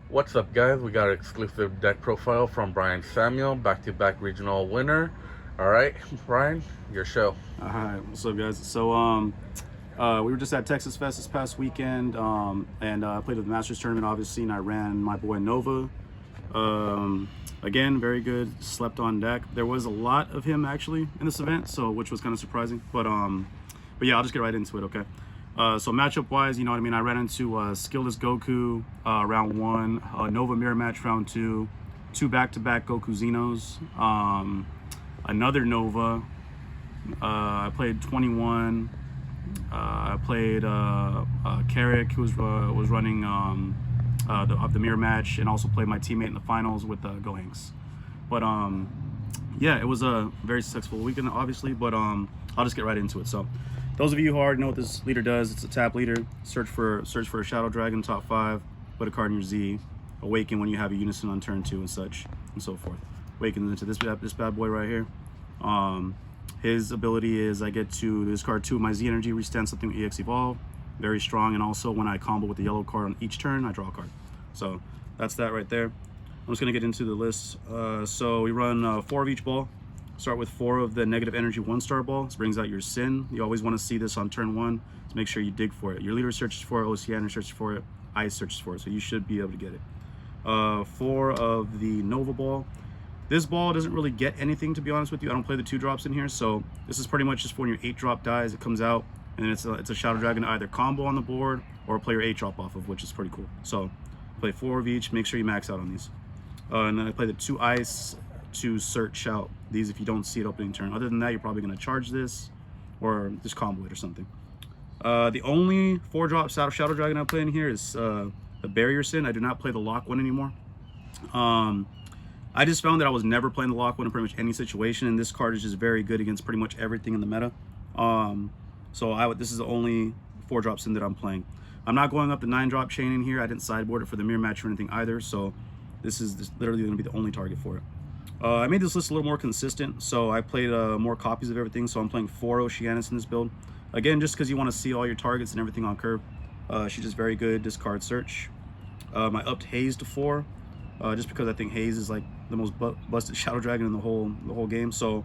What's up, guys? We got an exclusive deck profile from Brian Samuel, back-to-back regional winner. All right, Brian, your show. All right, what's up, guys? So we were just at Texas Fest this past weekend, and I played at the Masters tournament, obviously, and I ran my boy NUOVA. Again, very good, slept on deck. There was a lot of him actually in this event, so which was kind of surprising. But yeah, I'll just get right into it, okay? So matchup wise, you know what I mean, I ran into Skillless Goku round 1, NUOVA mirror match round 2, 2 back-to-back Goku Xenos, another NUOVA. I played 21. I played Carrick, who was running the mirror match, and also played my teammate in the finals with Gohanks. But yeah, it was a very successful weekend, obviously. But I'll just get right into it. So, those of you who already know what this leader does, it's a tap leader. Search for a Shadow Dragon top 5. Put a card in your Z. Awaken when you have a Unison on turn 2 and such and so forth. Awaken into this bad boy right here. His ability is I get to discard 2 of my Z energy, restand something with EX Evolve. Very strong, and also when I combo with the yellow card on each turn, I draw a card. So that's that right there. I'm just gonna get into the list. So we run 4 of each ball. Start with 4 of the negative energy 1-star ball. This brings out your Sin. You always want to see this on turn 1, so make sure you dig for it. Your leader searches for it, Oceaner searches for it, Ice searches for it, so you should be able to get it. 4 of the NUOVA ball. This ball doesn't really get anything, to be honest with you. I don't play the 2 drops in here, so this is pretty much just for when your 8 drop dies, it comes out, and it's a Shadow Dragon to either combo on the board or play your 8 drop off of, which is pretty cool. So play 4 of each, make sure you max out on these. And then I play the 2 Ice to search out these if you don't see it opening turn. Other than that, you're probably going to charge this or just combo it or something. The only 4-drop Shadow Dragon I play in here is the Barrier Sin. I do not play the lock one anymore. I just found that I was never playing the lock one in pretty much any situation, and this card is just very good against pretty much everything in the meta. So this is the only 4-drop Sin that I'm playing. I'm not going up the 9-drop chain in here. I didn't sideboard it for the mirror match or anything either, so this is literally going to be the only target for it. I made this list a little more consistent, so I played more copies of everything, so I'm playing 4 Oceanus in this build. Again, just because you want to see all your targets and everything on curve. She's just very good, discard search. I upped Haze to 4, just because I think Haze is like the most busted Shadow Dragon in the whole game, so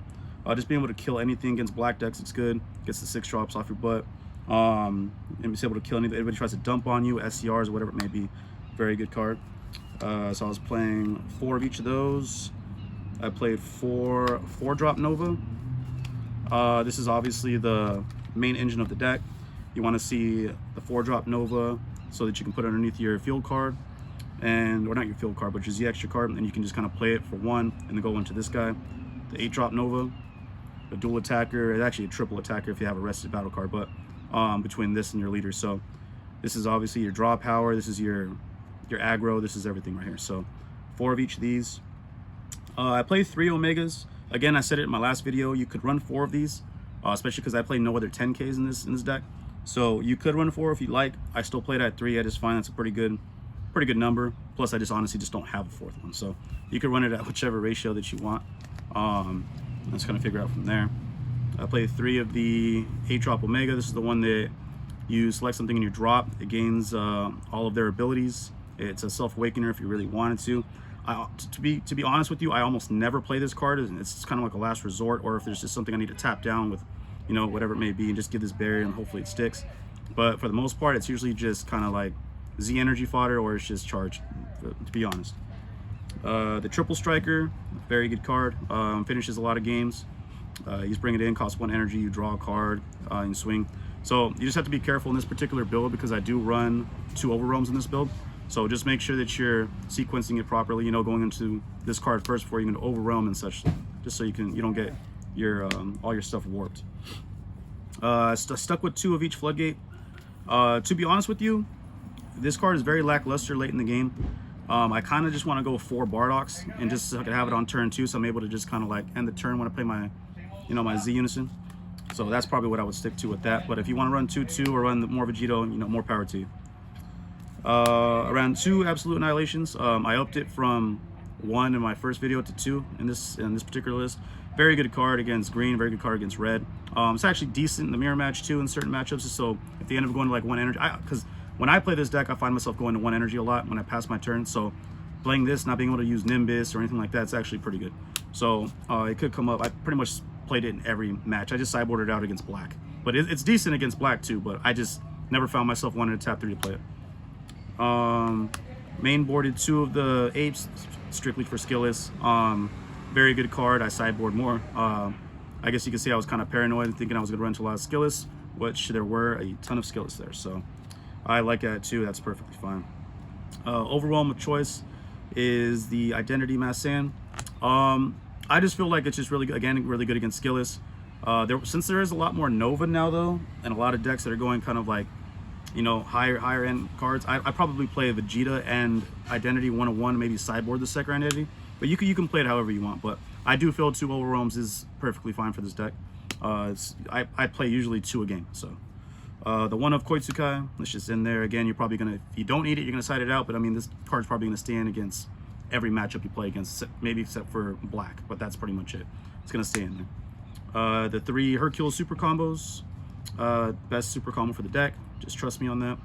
just being able to kill anything against black decks, it's good. Gets the 6 drops off your butt, and be able to kill anybody tries to dump on you, SCRs, whatever it may be. Very good card. So I was playing 4 of each of those. I played 4 4-drop NUOVA. This is obviously the main engine of the deck. You want to see the 4-drop NUOVA so that you can put it underneath your field card, or not your field card, but just the extra card, and you can just kind of play it for 1 and then go into this guy. The 8-drop NUOVA, the dual attacker, it's actually a triple attacker if you have a rested battle card, but between this and your leader. So this is obviously your draw power, this is your aggro, this is everything right here. So 4 of each of these. I play 3 Omegas. Again, I said it in my last video, you could run 4 of these, especially because I play no other 10Ks in this deck. So you could run 4 if you like. I still played at 3. I just find that's a pretty good number. Plus, I just honestly just don't have a 4th one. So you could run it at whichever ratio that you want. Let's kind of figure out from there. I play 3 of the 8-drop Omega. This is the one that you select something in your drop. It gains all of their abilities. It's a self-awakener if you really wanted to. To be honest with you, I almost never play this card. It's kind of like a last resort, or if there's just something I need to tap down with, you know, whatever it may be, and just give this barrier and hopefully it sticks. But for the most part, it's usually just kind of like Z energy fodder, or it's just charged, to be honest. The Triple Striker, very good card. Finishes a lot of games. You just bring it in, costs 1 energy, you draw a card, and swing. So you just have to be careful in this particular build, because I do run 2 Overwhelms in this build. So just make sure that you're sequencing it properly, you know, going into this card first before you can overwhelm and such, just so you don't get your all your stuff warped. Stuck with 2 of each Floodgate. To be honest with you, this card is very lackluster late in the game. I kind of just want to go 4 Bardox and just so I can have it on turn 2, so I'm able to just kind of like end the turn when I play my, you know, my Z Unison. So that's probably what I would stick to with that. But if you want to run 2/2 or run more Vegito, you know, more power to you. Around 2 Absolute Annihilations. I upped it from 1 in my first video to 2 in this particular list. Very good card against green, very good card against red. It's actually decent in the mirror match too in certain matchups. So if they end up going to like 1 energy, because when I play this deck, I find myself going to 1 energy a lot when I pass my turn. So playing this, not being able to use Nimbus or anything like that, it's actually pretty good. So it could come up. I pretty much played it in every match. I just sideboarded it out against black, but it's decent against black too. But I just never found myself wanting to tap 3 to play it. Main boarded 2 of the apes strictly for skillless. Very good card. I sideboard more. I guess you can see I was kind of paranoid thinking I was going to run into a lot of skillless, which there were a ton of skillless there. So I like that too. That's perfectly fine. Overwhelm of choice is the Identity Mass Sand. I just feel like it's just really good, again, really good against skillless. Since there is a lot more NUOVA now though, and a lot of decks that are going kind of like, you know, higher end cards, I probably play Vegeta and Identity 101, maybe sideboard the second Identity. But you can play it however you want. But I do feel 2 Overwhelms is perfectly fine for this deck. I play usually 2 a game. So the 1 of Koitsukai, it's just in there. Again, you're probably gonna, if you don't need it, you're gonna side it out. But I mean, this card's probably gonna stand against every matchup you play against, maybe except for black. But that's pretty much it. It's gonna stay in there. The 3 Hercule super combos, best super combo for the deck. Just trust me on that.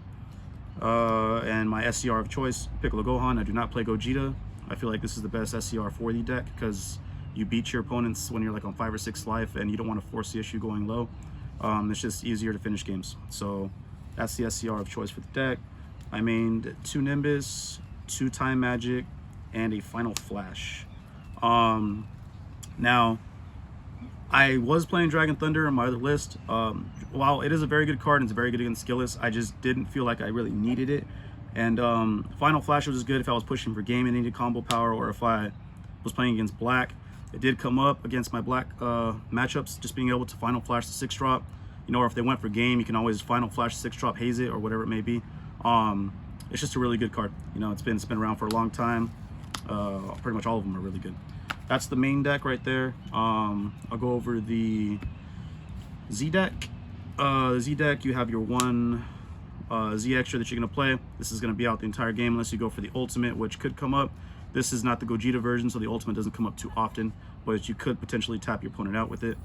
And my SCR of choice, Piccolo Gohan. I do not play Gogeta. I feel like this is the best SCR for the deck because you beat your opponents when you're like on 5 or 6 life and you don't want to force the issue going low. It's just easier to finish games. So that's the SCR of choice for the deck. I mained 2 Nimbus, 2 Time Magic, and a Final Flash. Now, I was playing Dragon Thunder on my other list. While it is a very good card and it's very good against skillless, I just didn't feel like I really needed it. And Final Flash was just good if I was pushing for game and needed combo power, or if I was playing against black. It did come up against my black matchups, just being able to Final Flash the 6-drop. You know, or if they went for game, you can always Final Flash 6-drop, haze it, or whatever it may be. It's just a really good card. You know, it's been around for a long time. Pretty much all of them are really good. That's the main deck right there. I'll go over the Z deck. Z deck, you have your 1 Z extra that you're going to play. This is going to be out the entire game unless you go for the ultimate, which could come up. This is not the Gogeta version, so the ultimate doesn't come up too often, but you could potentially tap your opponent out with it.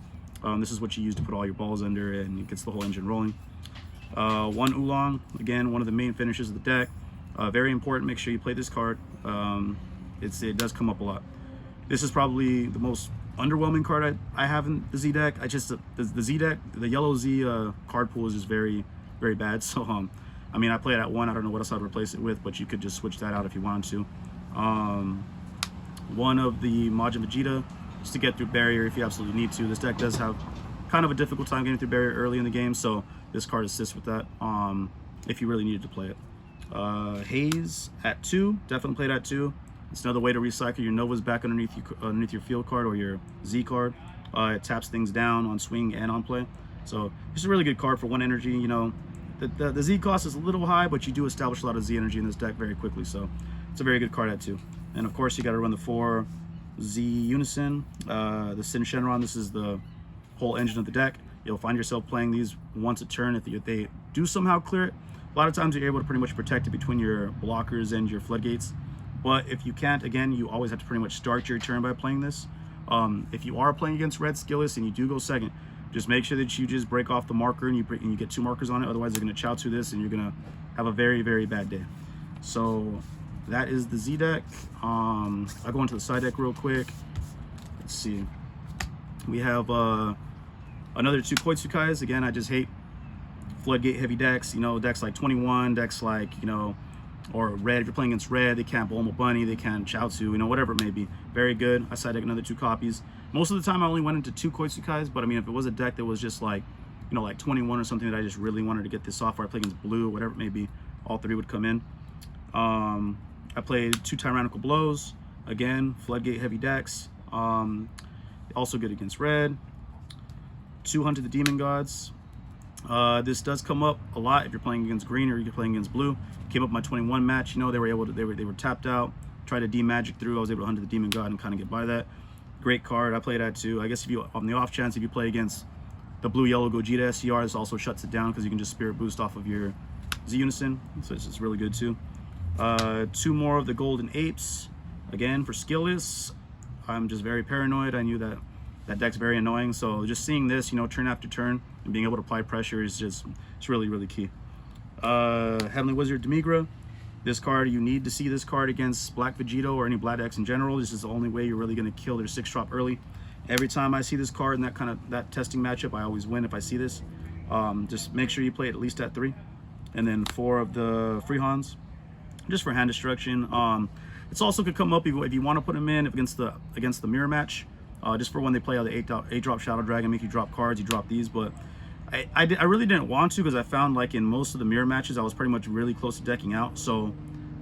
This is what you use to put all your balls under, and it gets the whole engine rolling. 1 Oolong, again, one of the main finishes of the deck. Very important, make sure you play this card. It does come up a lot. This is probably the most underwhelming card I have in the Z deck. The Z deck, the yellow Z card pool is just very, very bad. So I mean, I play it at 1. I don't know what else I'd replace it with, but you could just switch that out if you wanted to. 1 of the Majin Vegeta, just to get through barrier if you absolutely need to. This deck does have kind of a difficult time getting through barrier early in the game, so this card assists with that if you really needed to play it. Haze at 2, definitely played at 2. It's another way to recycle your Novas back underneath your field card or your Z card. It taps things down on swing and on play. So it's a really good card for 1 energy. You know, the Z cost is a little high, but you do establish a lot of Z energy in this deck very quickly. So it's a very good card at 2. And of course, you got to run the 4 Z Unison, the Sin Shenron. This is the whole engine of the deck. You'll find yourself playing these once a turn. If they do somehow clear it, a lot of times you're able to pretty much protect it between your blockers and your floodgates. But if you can't, again, you always have to pretty much start your turn by playing this. If you are playing against red skillless and you do go second, just make sure that you just break off the marker and you get 2 markers on it. Otherwise, they're going to chow to this and you're going to have a very, very bad day. So that is the Z deck. I'll go into the side deck real quick. Let's see. We have another 2 Koitsukais. Again, I just hate floodgate heavy decks. You know, decks like 21, decks like, you know, or red. If you're playing against red, they can't Bulma Bunny, they can't Chaozu, you know, whatever it may be. Very good. I side deck another 2 copies. Most of the time I only went into 2 Koitsukais, but I mean, if it was a deck that was just like, you know, like 21 or something that I just really wanted to get this off, or I play against blue, whatever it may be, all 3 would come in. I played 2 Tyrannical Blows. Again, floodgate heavy decks. Also good against red. 2 Hunter the Demon Gods. This does come up a lot if you're playing against green or you're playing against blue. Came up my 21 match. You know, they were tapped out. Tried to D-magic through. I was able to Hunter the Demon God and kind of get by that. Great card. I played that too. I guess if you, on the off chance, if you play against the blue yellow Gogeta SCR, this also shuts it down because you can just Spirit Boost off of your Z Unison. So it's just really good too. 2 more of the Golden Apes. Again, for skillless, I'm just very paranoid. I knew that that deck's very annoying, so just seeing this, you know, turn after turn and being able to apply pressure is just, it's really, really key. Heavenly Wizard Demigra. This card, you need to see this card against Black Vegito or any black decks in general. This is the only way you're really going to kill their 6-drop early. Every time I see this card in that testing matchup, I always win if I see this. Just make sure you play it at least at 3. And then 4 of the free Hans, just for hand destruction. It's also could come up if you want to put them in against the mirror match, just for when they play out the 8-drop Shadow Dragon, make you drop cards, you drop these. But I really didn't want to, because I found like in most of the mirror matches I was pretty much really close to decking out, so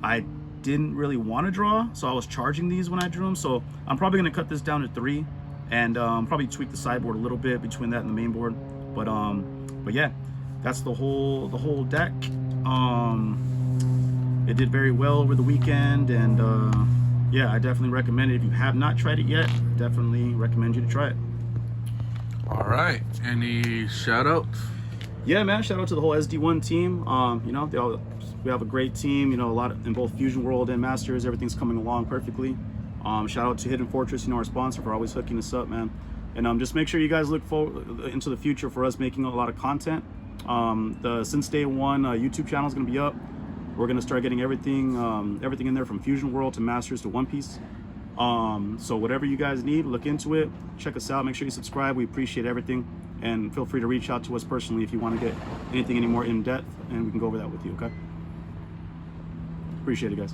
I didn't really want to draw, so I was charging these when I drew them. So I'm probably going to cut this down to 3 and probably tweak the sideboard a little bit between that and the main board. But yeah, that's the whole deck. It did very well over the weekend, and yeah, I definitely recommend it. If you have not tried it yet, definitely recommend you to try it. All right, any shout outs? Yeah, man, shout out to the whole SinceDayOne team. You know, we have a great team, you know, a lot in both Fusion World and Masters. Everything's coming along perfectly. Shout out to Hidden Fortress, you know, our sponsor, for always hooking us up, man. And just make sure you guys look forward into the future for us making a lot of content. The SinceDayOne YouTube channel is going to be up. We're going to start getting everything in there, from Fusion World to Masters to One Piece. So whatever you guys need, look into it, check us out, make sure you subscribe. We appreciate everything, and feel free to reach out to us personally if you want to get anything any more in depth, and we can go over that with you. Okay, appreciate it, guys.